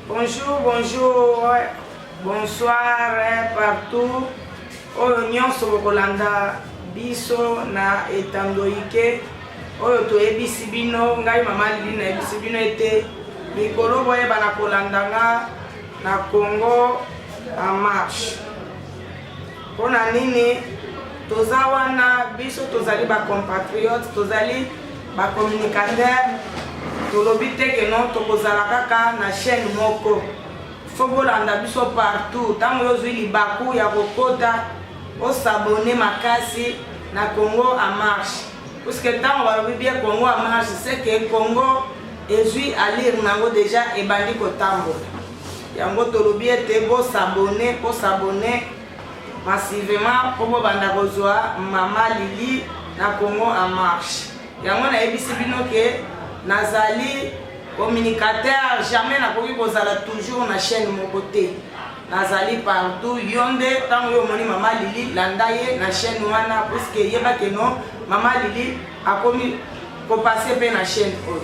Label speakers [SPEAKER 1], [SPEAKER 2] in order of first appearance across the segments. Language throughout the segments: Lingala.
[SPEAKER 1] Bonjour, bonjour, bonsoir partout. Oyo nyonso bokolanda biso na etandoike. Oyo toyebisi bino ngai mama Lili na yebisi bino ete mikolo boyeba na kolandanga na Congo en marche. Pona nini toza wana biso tozali ba compatriotes, tozali ba communicateur. Tolobi teke non tokozala kaka na chaîne moko. Faut bolanda biso partout. Tango yozwi libaku ya kokota o s'abonner makasi na Congo en marche. Parce que tango balobi bien Congo en marche, c'est que Congo ezwi alir nango déjà ebandi kotambola. Yango tolobi ete bo s'abonner massivement pour banda kozwa mama Lili na Congo en marche. Yango na yebisi bino ke nazali communicateur, jamais na koki kozala toujours na chaîne mon côté. Nazali partout yonde tango yo moni mama Lili landaye na chaîne wana parce que yeba ke non mama Lili a komi ko passer pe na chaîne o.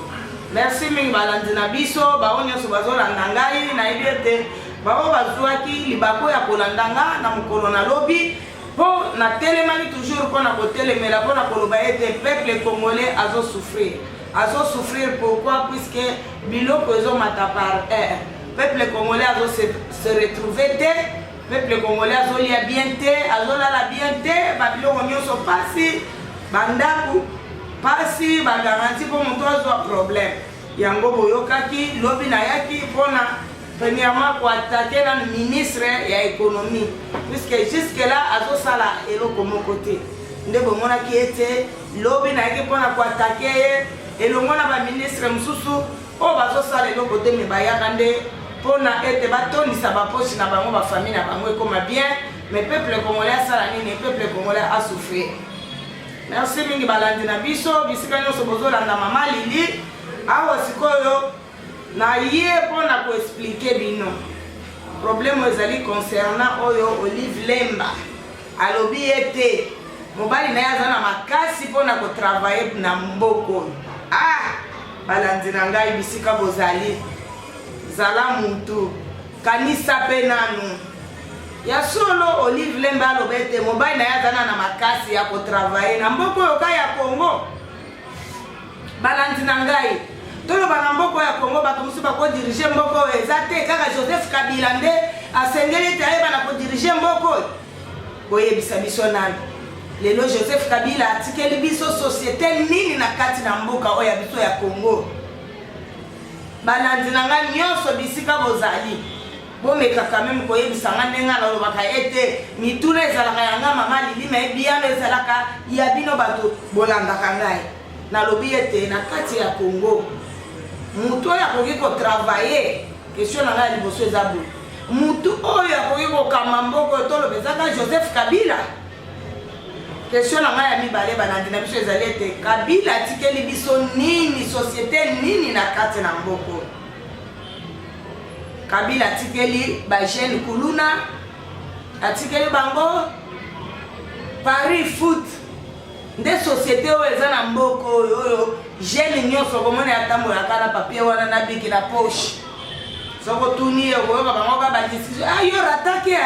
[SPEAKER 1] Merci mingi balandi na biso ba onyo so bazolanda ngai na yebete ba o bazwaki libako ya kolandanga na mukolo na lobi po na telemani toujours ko na ko telemela po na koloba ete peuple congolais azo souffrir. Azo souffrir pourquoi? Puisque biloko ezo mata par peuple congolais azo se retrouver te, peuple congolais azo lia bien te, azo lala bien te, ba biloko nyonso pasi, bandaku pasi, ba garantie pour moto azo problème. Yango boyokaki lobi na yaki pona premièrement ko attaquer na ministre ya économie, puisque jusque là azo sala eloko moko te. Nde bomona ki ete lobi na yaki pona ko attaquer et le monde va ministre Msusu o bazo sala eloko te me bayaka nde pona ete batondisa ba poche na bango ba famille na bango ekoma bien, mais peuple congolais sala nini, peuple congolais a souffert. Merci mingi balandi na biso bisika nyonso bozolanda mama Lili awa sikoyo na ye pona ko expliquer bino problème ezali concernant oyo Olive Lemba alobi ete mobali na yaza na makasi pona ko travailler na mboko. Balandi na ngai bisika bozali zala mutu kanisa pe nanu ya solo Olive Lemba alobete mobali na yazana na makasi ya ko travailler na mboko yoka ya Congo. Balandi na ngai tolo bana mboko ya Congo bato musu bako diriger mboko ezate kaka Joseph Kabila nde asengeli te ayeba na ko diriger mboko boyebisa biso nani. Lelo Joseph Kabila atikeli biso société nini na kati na mboka oya biso ya Congo. Balandi na nga nyonso bisika bozali bomeka quand même koyebisa nga ndenga na lobaka ete mituna ezalaka yanga mama Lili me biyano ezalaka ya bino bato bolandaka ngai na lobi ete na kati ya Congo mutu oyo akoki ko travailler question na ngai liboso eza boye mutu oyo akoki kokamba mboko toloba ezaka Joseph Kabila. Question na ngai ya mibale balandi na biso ezali ete Kabila atikeli biso nini société nini na kati na mboko. Kabila atikeli ba jeune kuluna atikeli bango Paris foot nde société oyo eza na mboko oyo jeune nyonso komona yatambola kala papier wana na biki na poche soko tuni okoyoka bango ka ba décision ayo ratake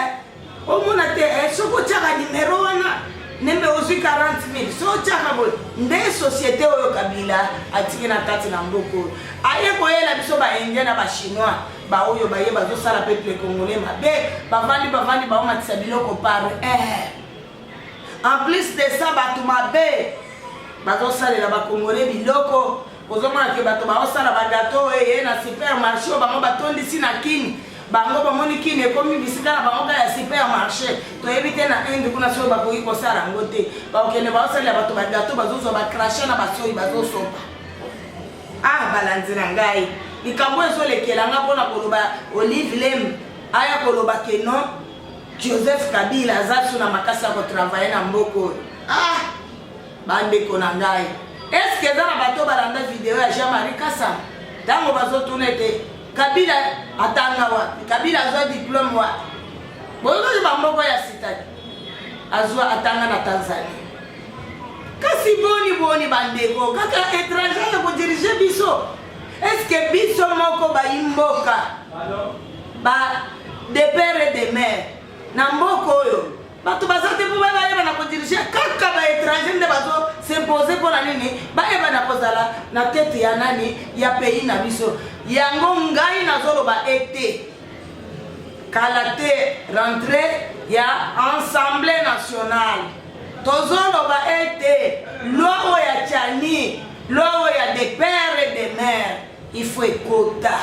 [SPEAKER 1] omona te soko tiaka numero wana nembe ozi 40,000 so chaka boy nde société oyo Kabila atiki na kati na mboko aye koyela biso ba indien na ba chinois ba oyo ba ye bazo sala peuple congolais mabe bavandi ba matisa biloko par en plus de ça batu mabe bazo sala la ba congolais biloko kozomana ke bato ba osala ba gâteau e na supermarché bango batondisi na kini bango bamoni kini ekomi bisika na bango ya supermarché to éviter na inde kuna so bakoki kosala ngo te bakokende baosala bato ba gâteau bazozwa ba cracher na basoi bazosopa. Balandi na ngai likambo ezolekela nga mpona koloba Olive Lemba aya koloba ke non Joseph Kabila aza so na makasi ya kotravailler na mboko. Bandeko na ngai eske eza na bato balanda video ya Jean-Marie Kassa ntango bazotuna ete Kabila atanga wapi? Kabila azwa diplôme wapi? Boyoki bamboko ya sitaki azwa atanga na Tanzania. Kasi boni bandeko kaka étranger ya ko diriger biso. Est-ce est-ce que biso moko ba imboka ba de père et de mère na mboko oyo bato bazate po bayeba na kodirige kaka ba étranger nde bazo s'imposer pour la nini bayeba na kozala na tête ya nani ya pays na biso yango ngai nazoloba ete kala te rentrée ya Assemblée nationale tozoloba ete loi ya Tchani loi ya des pères et des mères il faut ekota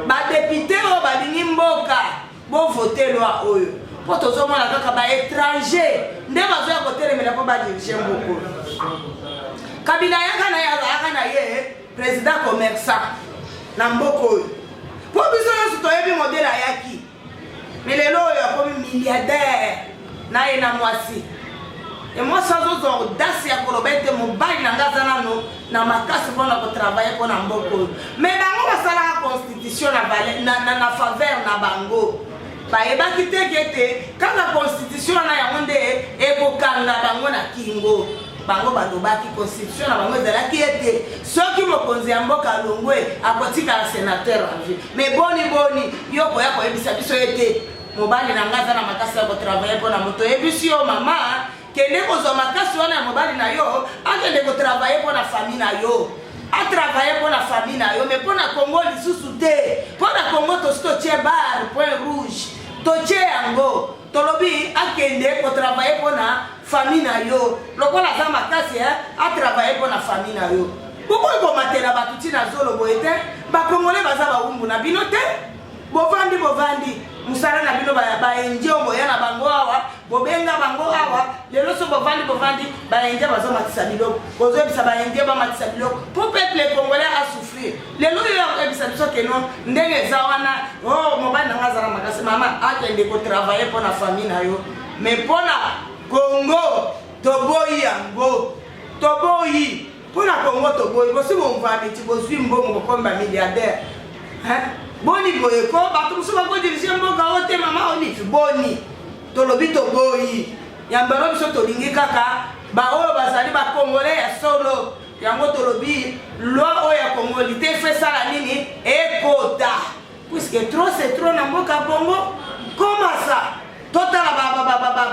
[SPEAKER 1] ba député o ba lingi mboka bo voter loi oyo po tozomona kaka ba étranger nde bazo ya kotelemela po ba dirige mboko Kabila yaka na ye président commerçant na mboko oyo po biso nyonso toyebi modèle ayaki mais lelo oyo akomi milliardaire na ye na mwasi et moi sans autre audace ya koloba ete mobali na nga aza nano na makasi mpona kotravaille mpo na mboko oyo mais bango basalaka constitution na faveur na bango bayebaki teke ete kaka constitution wana yango nde ekokanga bango na kingo bango balobaki constitution na bango ezalaki ete soki mokonzi ya mboka alongwe akotikala sénateur en vie mais boni yo koya koyebisa biso ete mobali na nga aza na makasi ya kotravaille mpo na moto oyebisi yo mama kende kozwa makasi wana ya mobali na yo akende kotravaille mpo na famille na yo atravaille mpo na famille na yo mais mpo na Congo lisusu te mpo na Congo tosi totie bar point rouge totie yango tolobi akende kotravaille mpo na famille na yo lokola aza makasi atravaille mpo na famille na yo bokoki komatela bato ntina zolobo ete bakongole baza bawumbu na bino te bovandi musala na bino baenje oboya na bango awa bobenga bango awa lelo so bovandi baenje bazomatisa biloko bozoyebisa baenje bamatisa biloko po peuple congolais a souffrir lelo yo ebisa biso keno ndenge eza wana mobali nanga azala makasi mama akende kotravaille mpo na famille na yo mais mpo na Congo toboyi yango toboyi mpo na Congo toboyi bosi bomvami ti bozwi mbongo bokomba milliardaire boni boye ko bato mosusu bakodirige mboka o te mama olive boni tolobi toboyi yambelo biso tolingi kaka baoyo bazali bakongole ya solo yango tolobi loi oyo ya kongoli te fe sala nini ekota puisque trop c'est trop na mboka Congo koma ça totala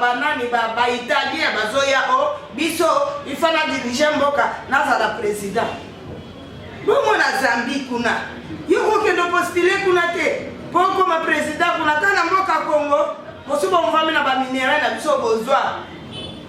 [SPEAKER 1] banani baitalien bazoya o biso ifana dirige mboka nazala président bongo na Zambie kuna yo kokende postule kuna te po koma président kuna kana mboka Congo mosusu bomvami na baminerai na biso bozwa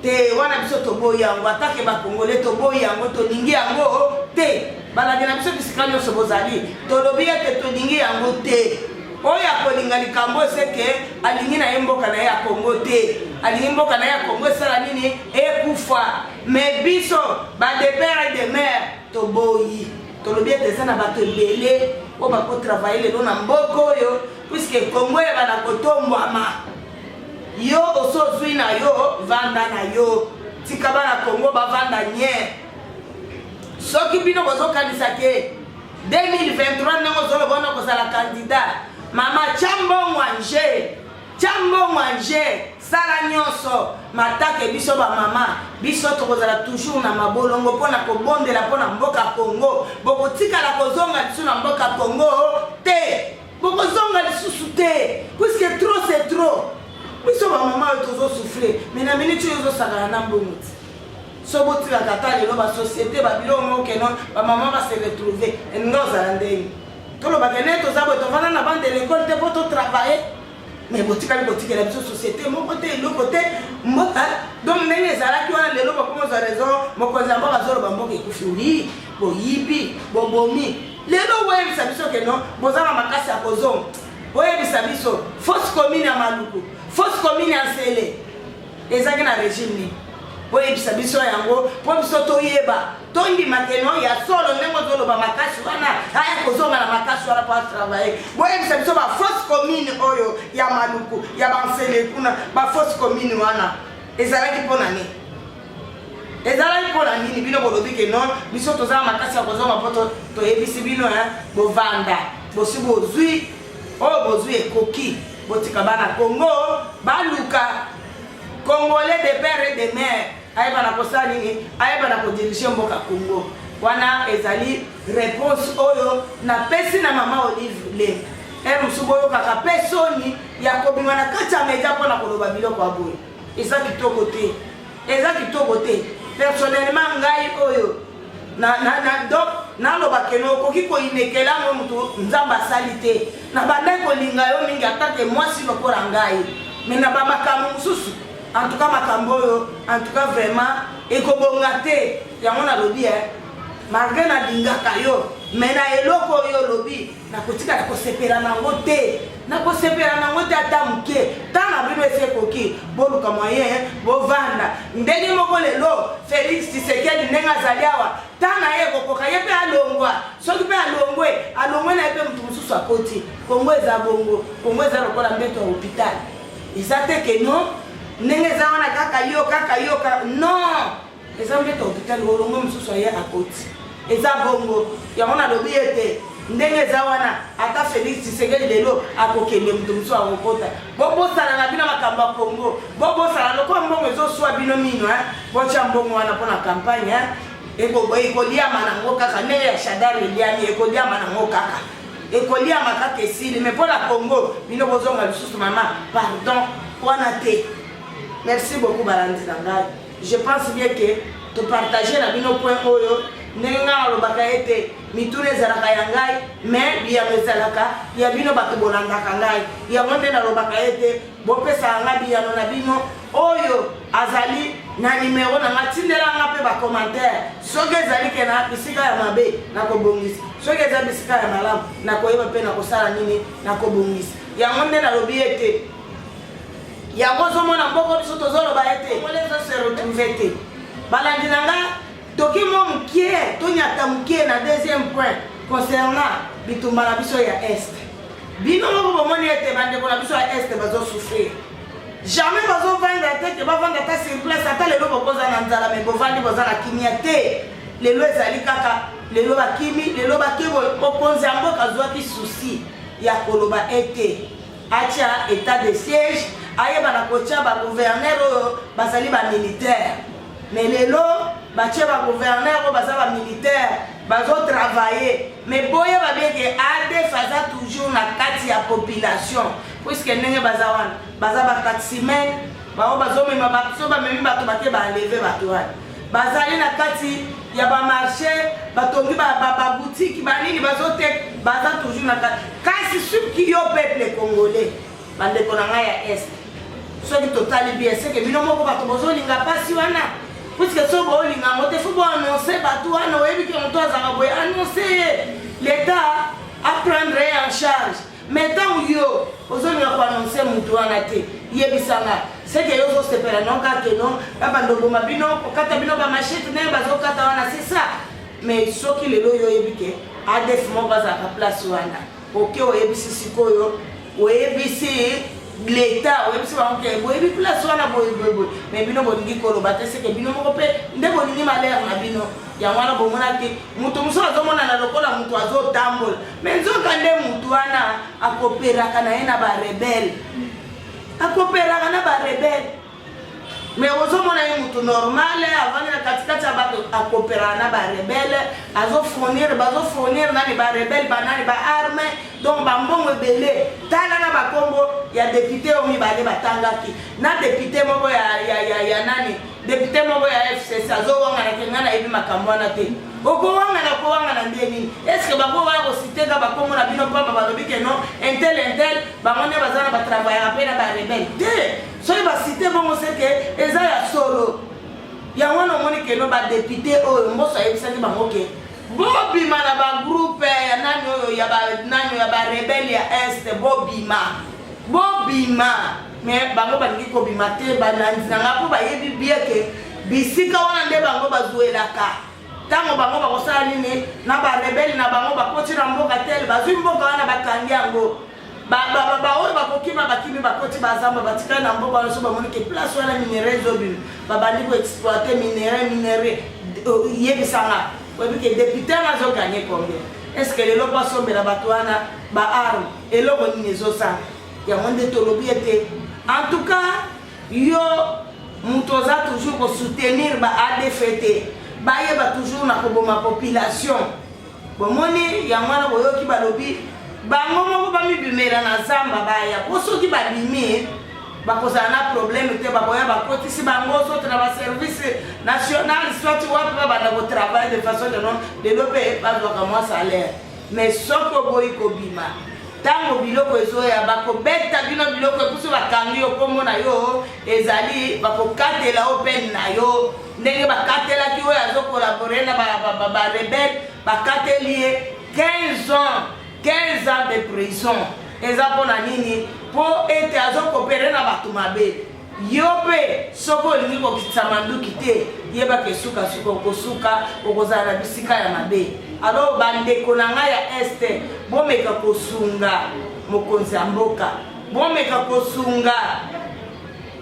[SPEAKER 1] te wana biso toboyi yango atake bakongole toboyi yango tolingi yango te baladi na biso bisika nyonso bozali tolobi ete tolingi yango te oyo akolinga likambo eseke alingi na ye mboka na ye ya Congo te alingi mboka na ye ya Congo esala nini ekufa mais biso bade père et de mère toboyi tolobi ete eza na bato ebele oyo bakotravaille lelo na mboka oyo puisque Congo eyeba na kotombwama yo oso ozwi na yo vanda na yo tika bana Congo bavanda nye soki bino bozokanisa ke 2023 ndenge ozolobona kozala candidat mama Tchambongo Anje sala nyonso matake biso ba mama biso tokozala toujours na mabolongo pona kobondela pona mboka Congo bokotikala kozonga lisu na mboka Congo te bokozonga lisusu te puisque trop c'est trop biso ba mama tozo souffler mais na minute yozo sakana na mbongo so botika kata lelo ba société ba bilongo keno ba mama ba se retrouver ngozala ndenge tolo ba kene to zabo to vana na bande de l'école te poto travailler mais botika la biso société mon côté le côté mboka donc ndenge ezalaki wana lelo bakomo za raison mokonza mboka zolo bamboka ekufuli boyibi bobomi lelo webisa biso keno bozala makasi ya kozonga webisa biso fausse commune ya Maluku fausse commune ya Nsele ezaki na régime ni webisa biso yango po biso toyeba tondima keno ya solo ndenge ozoloba makasi wana aya kozonga na makasi wana po travailler webisa biso ba fausse commune oyo ya Maluku ya Bansele kuna ba fausse commune wana ezalaki mpona nini ezalaki mpona nini bino bolobi keno biso tozala makasi ya kozonga po toyebisi bino bovanda bosi bozwi oyo bozwi ekoki botika bana Congo baluka Congolais de père et de mère ayeba na kosala nini ayeba na kodirige mboka Congo wana ezali réponse oyo na pesi na mama Olive le musubo oyo kaka pesoni ya kobima na kati ya media mpona koloba biloko ya boye eza kitoko te personnellement ngai oyo donc nalobake no okoki koinekela ngo mutu nzambe asali te na bandai kolinga yo mingi atake mwasi lokola ngai me na bamakambo mosusu en tout cas makambo oyo en tout cas vraiment ekobonga te yango nalobi malgré nalingaka yo me na eloko oyo lobi nakotikala kosepela nango te ata moke ntango bino esi ekoki boluka moyen bovanda ndenge moko lelo Félix Tshisekedi ndenge azali awa ntango ye kokoka ye mpe alongwa soki mpe alongwe na ye mpe motu mosusu akoti kongo eza bongo kongo eza lokola mbeto ya hôpital eza te ke no ndenge eza wana kaka yo non eza mbeto ya hôpital olongwe mosusu aye akoti eza bongo yango nalobi ete ndenge eza wana ata Félix Tshisekedi lelo akokende moto mosusu akokota bobosana na bino makambo ya Kongo bobosana lokola mbongo ezoswa bino mino botya mbongo wana mpona kampagne ekoliama nango kaka ndenge ya Shadari eliami ekoliama nango kaka ekoliama kaka esili me mpona Kongo bino bozonga lisusu mama pardon wana te. Merci beaucoup balandi na ngai. Je pense bien que topartage na bino point oyo ndenge nga alobaka ete mituna ezalaka ya ngai me biyano ezalaka ya bino bato bolandaka ngai yango nde nalobaka ete bopesaka nga biyano na bino oyo azali na nimero na nga tindelanga mpe bacommentaire soki ezali ke na bisika ya mabe nakobongisa soki eza bisika ya malamu nakoyeba mpe nakosala nini nakobongisa yango nde nalobi ete yango ozomona mboko biso tozoloba ete se retrouve te balandi na nga toki mo mukie tonyata mukie na deuxième point concernant bitumba na biso ya est bino moko bomoni ete bandeko na biso ya est bazosouffrir jamais bazovanda te ke bavanda ta sur place ata lelo bokoza na nzala me bovandi boza na kimia te lelo ezali kaka lelo bakimi lelo bakebo okonzi ya mboka azwaki souci ya koloba ete atia état de siège ayeba na kotia bagouverneur oyo bazali bamilitaire me lelo batie bagouverneur oyo baza bamilitaire bazotravaille me boyeba bien ke ADF aza toujours na kati ya population puisque ndenge baza wana baza bataximen bao bazomema bato bamemi bato bake baenleve bato wana bazali na kati ya bamarché batongi baboutique banini bazotek baza toujours na kati kasi soki yo peuple congolais bandeko na ngai ya est soki totali bien seke bino moko bato bozolinga pasi wana puisque so bolinga ngo te fo boannonce bato wana oyebi ke moto azaka boye annonce l'état à prendre en charge mais ntango yo ozolinga koannonce moto wana te yebisanga seke yo ozosepela non kake non babandoboma bino kokata bino bamachete ndenge bazokata wana c'est ça mais soki lelo yo oyebi ke ADF moko bazalaka place wana oke oyebisi sikoyo oyebisi l'état oyebisi bango ke boyebi place wana boyeboyeboye mais bino bolingi koloba te seke bino moko mpe nde bolingi malere na bino yango wana bomonaki moto mosusu azomonana lokola moto azotambola mais nzoka nde motu wana akoperaka na ye na barebele mais ozomona ye motu normale avandi na katikati ya bato akoperaka na barebele bazofournir nani barebele banani baarme donc bambongo ebele tala na bakombo ya député oyo mibale batangaki na député moko ya nani député moko ya FCC azowangana nga nayebi makambo wana te okowangana nde nini estce bakowaya kositeka bakombo na bino mpamba balobi ke non intel bango nde baza na batravaillaka mpe na barebele te soki basite bongo seke eza ya solo yango wana omoni keno badepute oyo mboso ayebisaki bango ke bobima na bagroupe ya nani oyo ya barebele ya este bobima mais bango balingi kobima te balandi nanga mpo bayebi bien ke bisika wana nde bango bazwelaka ntango bango bakosala nini na barebele na bango bakoti na mboka tele bazwi mboka wana bakangi yango baoyo bakokima bakimi bakoti bazamba batikali na mboka wana so bamoni ke place wana minere ezobima babandi koexploite minere yebisanga oyebi ke député wana azoganye combien est ce que lelo po asombela bato wana baarme eloko nini ezosala yango nde tolobi ete en tout cas yo moto oza toujours kosoutenir baADF te bayeba toujours na koboma population bomoni yango wana boyoki balobi bango moko bamibimela na zamba baya po soki babimi bakozala na problème te bakoya bakotisi bango soki na baservice national soit wapi babanda kotravaille de façon de non lelo mpe bazwaka mwa salaire mais soki oboyi kobima ntango biloko ezoya bakobeta bino biloko epusi bakangi yo kombo na yo ezali bakokatela yo pene na yo ndenge bakatelaki oyo azokolabore na barebele bakateli ye 15 ans de prison eza mpona nini mpo ete azokopere na bato mabe yo mpe soki olingi kokitisa manduki te yebaka esukasuka okosuka okozala na bisika ya mabe alors bandeko na ngai ya este bomeka kosunga mokonzi ya mboka bomeka kosunga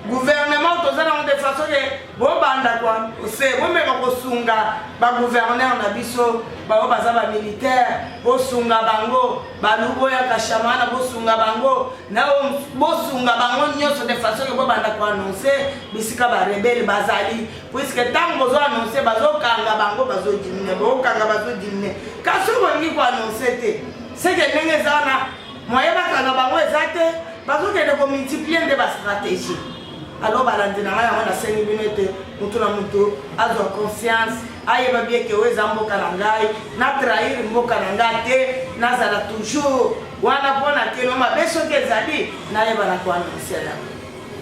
[SPEAKER 1] gouvernement tozala ngo de façon ke bobanda kwa se bomeka kosunga bagouverneur na biso bango baza bamilitaire bosunga bango baluboyaka shamana bosunga bango nao bosunga bango nyonso de façon ke bobanda koannonce bisika barebele bazali puisque ntango bozoannonce bazokanga bango bazodimine bokanga bazodimine kasi bolingi koannonce te seke ndenge eza wana moye bakanga bango eza te bazokende komultiplie nde bastratégie alors balandi na ngai yango nasengi bino ete motu na motu azwa conscience ayeba bien ke oyo eza mboka na ngai natrahir mboka na ngai te nazala toujours wana mpona keno mabe soki ezali nayeba na koannonsela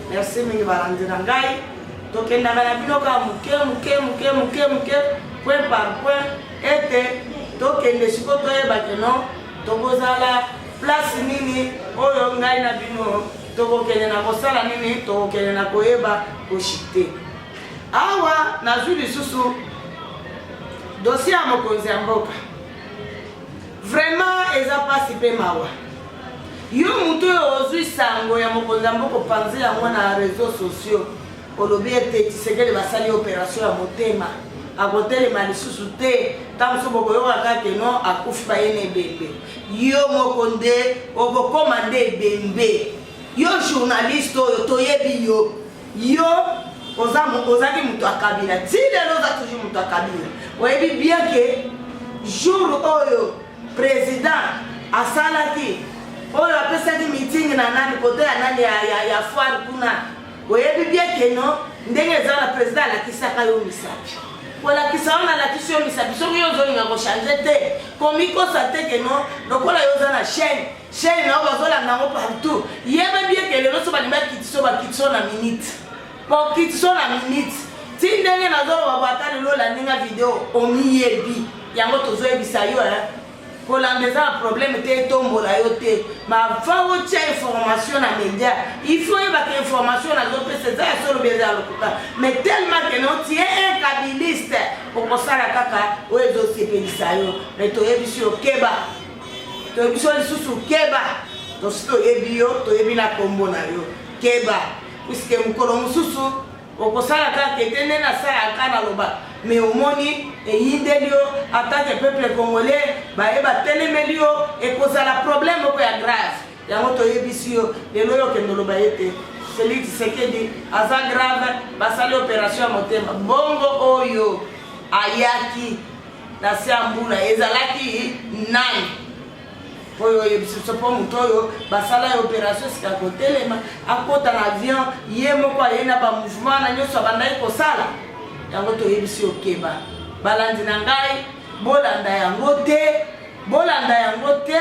[SPEAKER 1] merci mingi balandi na ngai tokendaka na bino kaka moke point par point ete tokende siko toyeba keno tokozala place nini oyo ngai na bino tokokende na kosala nini tokokende na koyeba koshite awa nazwi lisusu dossier ya mokonzi ya mboka vraiment eza pasi mpe mawa yo moto oyo ozwi sango ya mokonzi ya mboka opanzi yango na réseaux sociaux olobi ete Tshisekedi basali opération ya motema akotelema lisusu te ntango so bokoyoka kaka no akufi bayene ebembe yo moko nde okokoma nde ebembe yo journaliste oyo toyebi yo ozaki moto akabila ti lelo oza toujours moto akabila oyebi bien ke jour oyo président asalaki oyo apesaki meeting na nani kote ya nani ya foire kuna oyebi bien ke no ndenge eza na président alakisaka yo misapi kolakisa wana alakisi yo misapi soki yo ozolinga kochange te komikosa te ke no lokola yo oza na chaîne na oyo bazolanda yango partout yebe bien ke lelo so balingi bakitiso na minute bokitiso na minute ti ndenge nazoloba bwata lelo olandinga video omiyebi yango tozoyebisa yo kolanda eza na problème te etombola yo te mava otia information na média il faut yebaka information nazopesa eza ya solo beza ya lokuta mais tellement ke no tie incabiliste okosala kaka oyo ezosepelisa yo mais toyebisi yo keba toyebi so lisusu keba tosi toyebi yo toyebi na kombo na yo keba puisque mokolo mosusu okosala kaka ete nde nasalaka naloba mais omoni eyindeli yo atake peuple congolais bayeba telemeli yo ekozala problème moko ya grave yango toyebisi yo lelo yo okende oloba ete Félix Tshisekedi aza grave basali opération ya motema bongo oyo ayaki na se ya mbula ezalaki nani oyo oyebisa mpo moto oyo basala ya opération sika kotelema akota na avion ye moko aye na bamouvement na nyonso abandaki kosala yango toyebisi okeba balandi na ngai bolanda yango te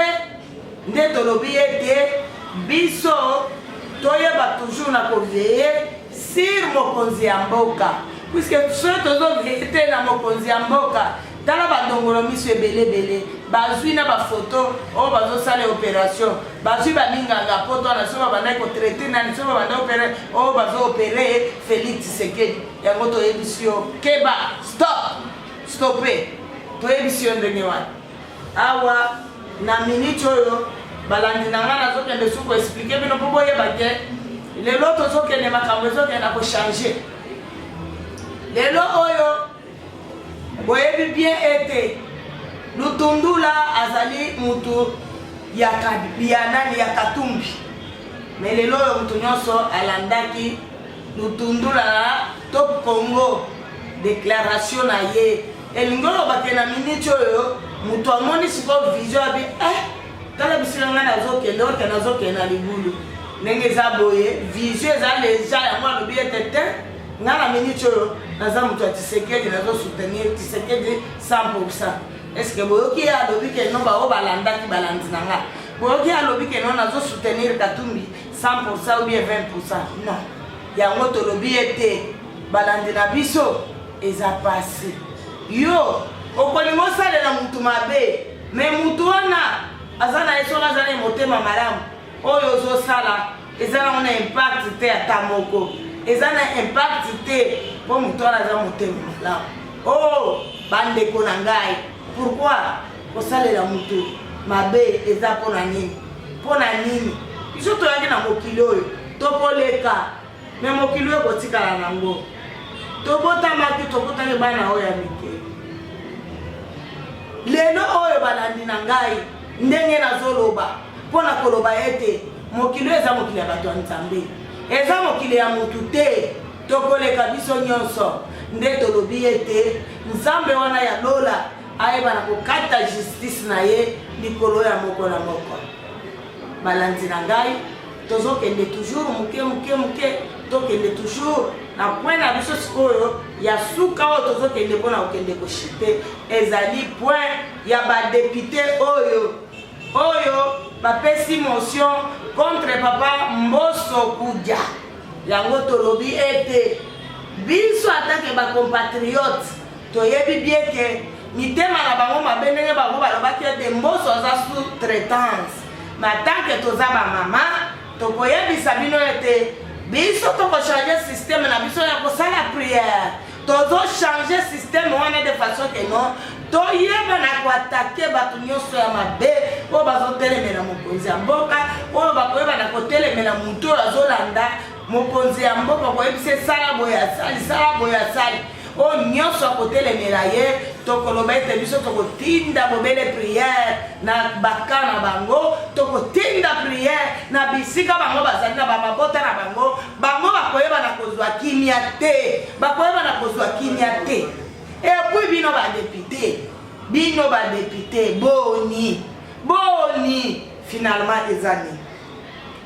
[SPEAKER 1] nde tolobi ete biso toyeba toujours na koveye sur mokonzi ya mboka puisque soki tozoveye te na mokonzi ya mboka tala badongolo miso ebelebele bazwi na bafoto oyo bazosala opération bazwi baminganga po twana so babandaki kotraite nani so babanda opere oyo bazoopere Félix Tshisekedi yango toyebisi yo keba stope toyebisi yo ndenge wana awa na minute oyo balandi na nga nazokende su koexplike bino mpo boyeba te lelo tozokende makambo ezokende na kochange lelo oyo boyebi bien ete Lutundula azali mutu ya nani ya Katumbi mais lelo oyo mutu nyonso alandaki Lutundula na Top Congo déclaration na ye elingolo bakena minute oyo mutu amoni siko vision abi tala bisika nga nazokende oke nazokende na libulu ndenge eza boye vision eza leja yango alobi ete te nga na minute oyo naza mutu ya Tshisekedi nazosoutenir Tshisekedi 100%. Eske boyoki ye alobi ke no bao balandaki balandi na nga boyoki ye alobi ke no nazosoutenir Katumbi 100% ou bien 20%? Non, yango tolobi ete balandi na biso eza passé. Yo okolingo osalela mutu mabe me mutu wana aza na ye soki aza na motema malamu oyo ozosala eza nango na impact te ata moko, eza na impact te mpo mutu wana aza motema malamu. Bandeko na ngai, pourquoi kosalela mutu mabe eza mpona nini? Mpona nini? Biso toyaki na mokili oyo tokoleka me mokili oyo kotikala nango tobotamaki tokotaki bana oyo ya mike. Lelo oyo balandi na ngai ndenge nazoloba mpona koloba ete mokili oyo eza mokili ya bato ya Nzambe, eza mokili ya mutu te. Tokoleka biso nyonso nde tolobi ete Nzambe wana ya lola ayeba na kokata justice na ye likolo ya moko na moko. Balandi na ngai tozokende toujours muke tokende toujours na point na biso sikoyo ya suka oyo tozokende mpona kokende koshite ezali point ya badepute oyo bapesi motion contre papa Mbosso Kudia. Yango tolobi ete biso atake bacompatriote toyebi bien ke mitema na bango mabe ndenge bango balobaki ete Mbosso aza sous-traitance. Matanke toza bamama tokoyebisa bino ete biso tokochange système na biso ya kosala prière, tozochanger système wana de façon que non toyeba na koatake bato nyonso ya mabe oyo bazotelemela mokonzi ya mboka, oyo bakoyeba na kotelemela mutu oyo azolanda mokonzi ya mboka koyebisa esala boye asali sala boye asali oyo nyonso akotelemela ye. Tokoloba ete biso tokotinda bobele prière na baka na bango, tokotinda prière na bisika bango bazali na bamabota na bango bakoyeba na kozwa kimia te, bakoyeba na kozwa kimia te. Epui bino badepute boni finalement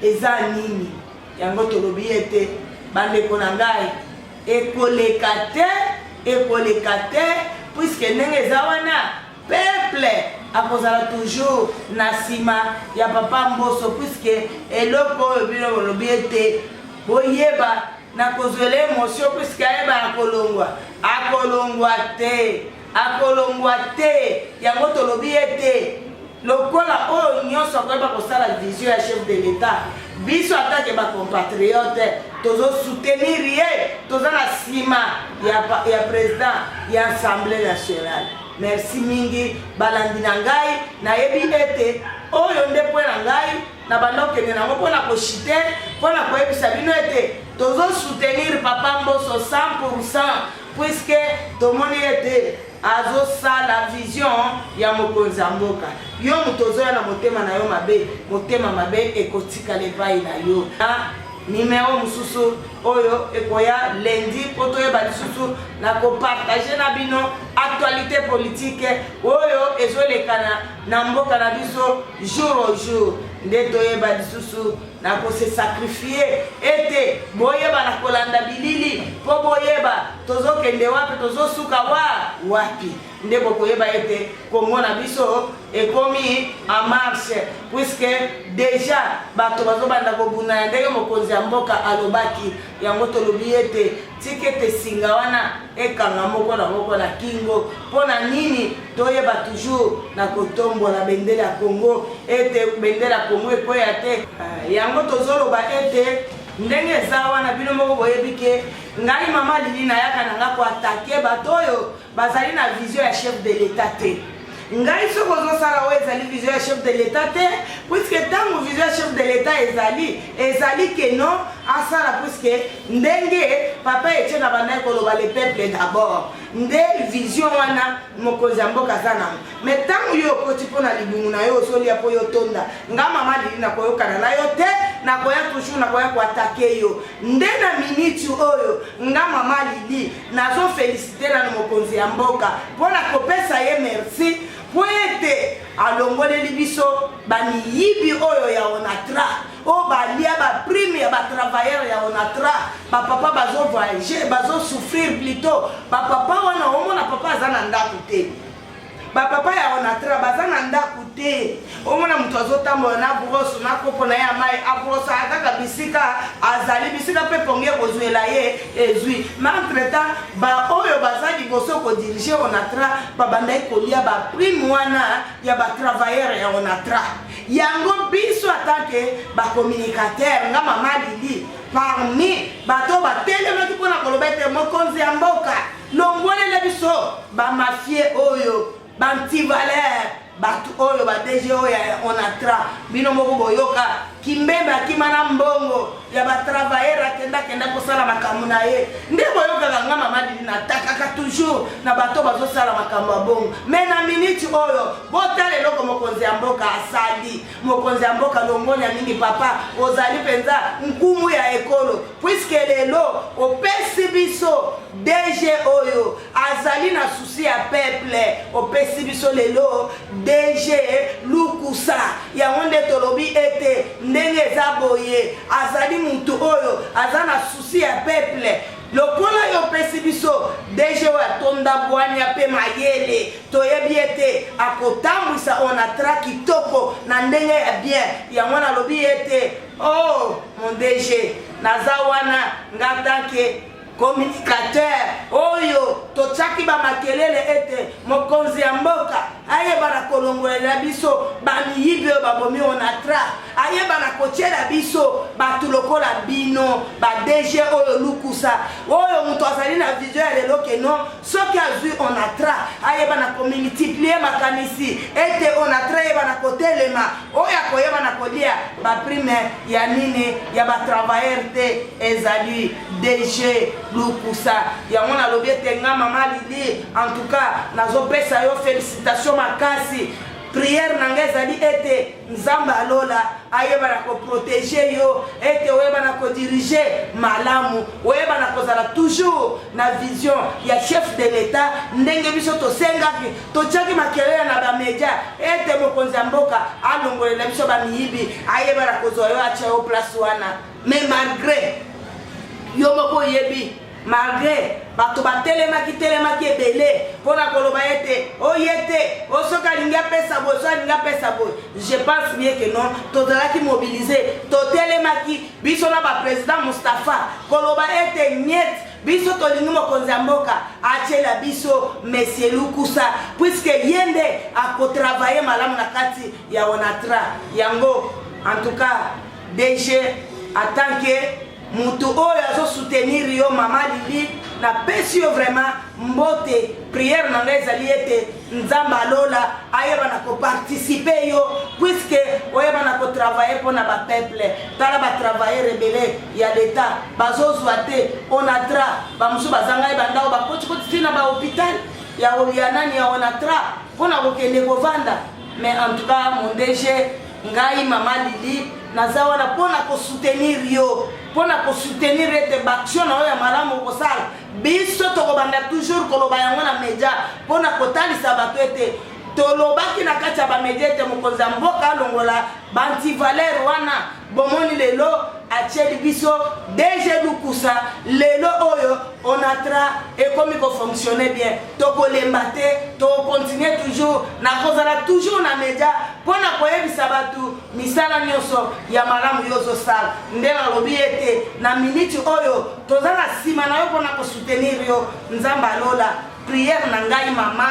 [SPEAKER 1] eza nini? Yango tolobi ete bandeko na ngai ekoleka te puisque ndenge eza wana peuple akozala toujours na nsima ya papa Mbosso, puisque eloko oyo bino bolobi ete boyeba na kozwela émotion puisque ayeba akolongwa te. Yango tolobi ete lokola oyo nyonso akoyeba kosala vision ya chef de l'État, biso atake bacompatriote tozosoutenir ye, toza na nsima ya président ya Assemblée nationale. Merci mingi balandi na ngai, nayebi ete oyo nde mpo na ngai na bandokende nango mpona koshite mpona koyebisa bino ete tozosoutenir papa Mbosso 100% puisque tomoni ete azosala vision ya mokonzi ya mboka. Yo mutu ozoya na motema na yo mabe, motema mabe ekotikala epai na yo. Numéro mususu oyo ekoya lundi po toyeba lisusu na kopartage na bino actualité politique oyo ezolekana na mboka na biso jour au jour. Nde toyeba lisusu na kose sacrifier ete boyeba na kolanda bilili po boyeba tozokende wapi tozosuka wapi. Nde bokoyeba ete Kongo na biso ekomi en marche puisque déjà bato bazobanda kobuna ndenge mokonzi ya mboka alobaki. Yango tolobi ete tikete singa wana ekanga moko na moko na kingo mpona nini toyeba toujours na kotombola bendele ya Kongo ete bendele ya Kongo ekoya te. Yango tozoloba ete ndenge eza wana bino moko boyebi ke ngai mama Lili nayaka na nga koatake bato oyo bazali na vision ya chef de l'État te. Ngai soki ozosala oyo ezali vision ya chef de l'État, puisque tant que vision chef de l'État ezali que non, à ça là, puisque ndenge papa était na bana koloba le peuple d'abord. Nde vision wana mokonzi mboka sana. Mais tant que yo koti pona libungu na yo soli apo yo tonda. Nga mama lili na koyo kana na yo te, na koya toujours na koya ko attaquer yo. Nde na minute oyo nga mama lili nazo féliciter na mokonzi mboka pona kopesa ye merci. Poete alongoleli biso bani yibi oyo ya onatra o balia ba prime ya ba travailleur ya onatra ba papa bazo voyager bazo souffrir plutôt ba papa wana omona papa azana ndako te ba papa ya onatra bazana ndako te omona mtu azotambola na broso na kopo na ya mai abroso akaka bisika azali bisika pe ponge kozwela ye ezwi mais entre temps ba oyo bazali boso ko diriger onatra ba bandai kolia ba prime wana ya ba travailleur ya onatra yango biso atake ba communicateur nga mama Lili parmi bato ba telema kipona kolobete mokonzi ya mboka longolele biso ba mafie oyo bantivaleur batu oyo ba DG oyo onatra bino moko boyoka kimbemba kimana mbongo ya ba travailleur kenda kosala makambo na ye nde boyoka nga mama Lili na takaka toujours na bato bazo sala makambo ya bongo mais na minute oyo botale loko mokonzi ya mboka asali mokonzi ya mboka longonya mingi papa ozali penza nkumu ya ekolo puisque lelo opesi biso DG oyo azali na souci ya peuple opesi biso lelo DG Lukusa ya onde tolobi ete ndenge zaboye azali muntu oyo azana souci ya peuple lokola yo pesi biso DG oyo atonda bwani ape mayele toyebi ete akotambwisa onatra kitoko na ndenge ya bien yango nalobi ete oh mon DG naza wana nga tanke communicateur oyo tochaki ba makelele ete mokonzi ya mboka ayeba na kolongolela biso bamiyibi oyo babomi onatra ayeba na kotiela biso batu lokola bino ba DG oyo Lukusa oyo mutu azali na vision ya lelo keno soki azwi onatra ayeba na komultiplier makanisi ete onatra ayeba na kotelema oyo akoyeba na kolia ba prime ya nini ya ba travailleur te ezali DG Lukusa yango nalobi ete nga mama Lili en tout cas nazopesa yo félicitations makasi prière nanga ezali ete nzambe alola ayeba na koprotéger yo ete oyeba na kodiriger malamu oyeba na kozala toujours na vision ya chef de l'État ndenge biso tosengaki totiaki makelele na bamedia ete mokonzi ya mboka alongolela biso bamiyibi ayeba na kozwa yo atia yo place wana mais malgré yo moko yebi malgré bato batelemaki ebele pona koloba ete oyete osoka linga pesa boy so linga pesa boy je pense bien que non tozalaki mobiliser totelemaki biso na ba président Mustafa koloba ete niet biso tolingi mokonzi ya mboka achela biso monsieur Lukusa puisque yende akotravailler malamu na kati ya onatra yango en tout cas DG en tant que mutu oyo azo soutenir yo mama Lili na pesi yo vraiment mbote prière na ngai ezali ete nzamba lola ayeba na ko participer yo puisque oyeba na ko travailler pour na ba peuple tala ba travailler rebelle ya l'état bazozwa te onatra ba musu bazanga ebanda ba koti na ba hôpital ya nani ya onatra pona kokende kovanda mais en tout cas mon DG ngai mama Lili naza wana pona ko soutenir yo pona ko soutenir ete baction na yo ya malamu kosala biso tokobanda toujours koloba yango na media pona kotalisa bato ete tolobaki na kati ya bamedia ete mokonzi ya mboka alongola bantivaleur wana bomoni lelo atieli biso DG Lukusa lelo oyo onatra ekomi kofonctionner bien tokolemba te tokontinue toujours na kozala toujours na media pona koyebisa batu misala nyonso ya malamu yozosala nde nalobi ete na minute oyo tozala nsima na yo pona kosoutenir yo nzambe alola prière na ngai mama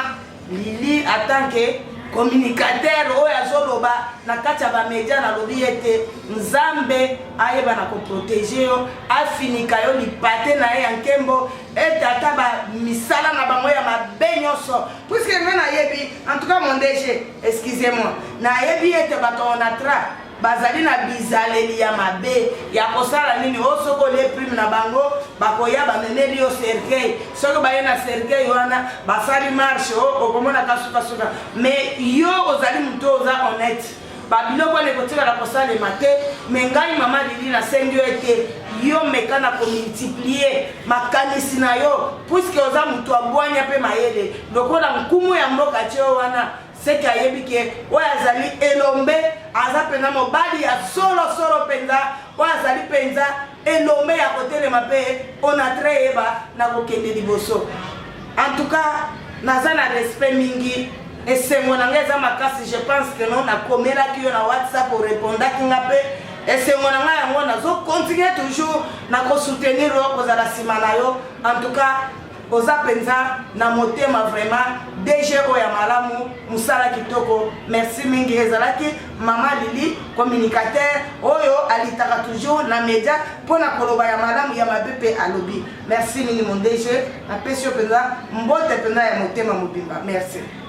[SPEAKER 1] Lili en tant que communicateur oyo azoloba na kati ya bamedia nalobi ete nzambe ayeba na koprotege yo afinika yo lipate na ye ya nkembo ete ata bamisala na bango ya mabe nyonso puiske ngai nayebi en tout cas mon DG excusez moi nayebi ete bato onatra bazali na bizaleli ya mabe ya kosala nini osoko olie prime na bango bakoya bamemeli yo cercueil soki baye na cercueil wana basali marche okomona kasukasuka mais yo ozali moto oza honnête babiloko wana ekotikala kosalema te me ngai mama Lili nasengi yo ete yo meka na komultiplie makanisi na yo puiske oza moto abwanya mpe mayele lokola nkumu ya mboka tie wana seki ayebi ke oyo azali elombe aza mpenza mobali ya solosolo mpenza oyo azali mpenza elombe ya kotelema mpe onatre yeba na kokende liboso en tout cas naza na respect mingi esengo na ngai eza makasi je pense que non nakomelaki yo na WhatsApp orépondaki nga mpe esengo na ngai yango nazocontinue toujours na kosoutenir yo kozala nsima na yo en tout cas oza penza na motema vraiment DG oya malamu musala kitoko merci mingi ezalaki mama Lili communicateur oyo alitaka toujours na media pona koloba ya malamu ya mabepe alobi merci mingi mon DG na pesio penza mbote penza ya motema mobimba merci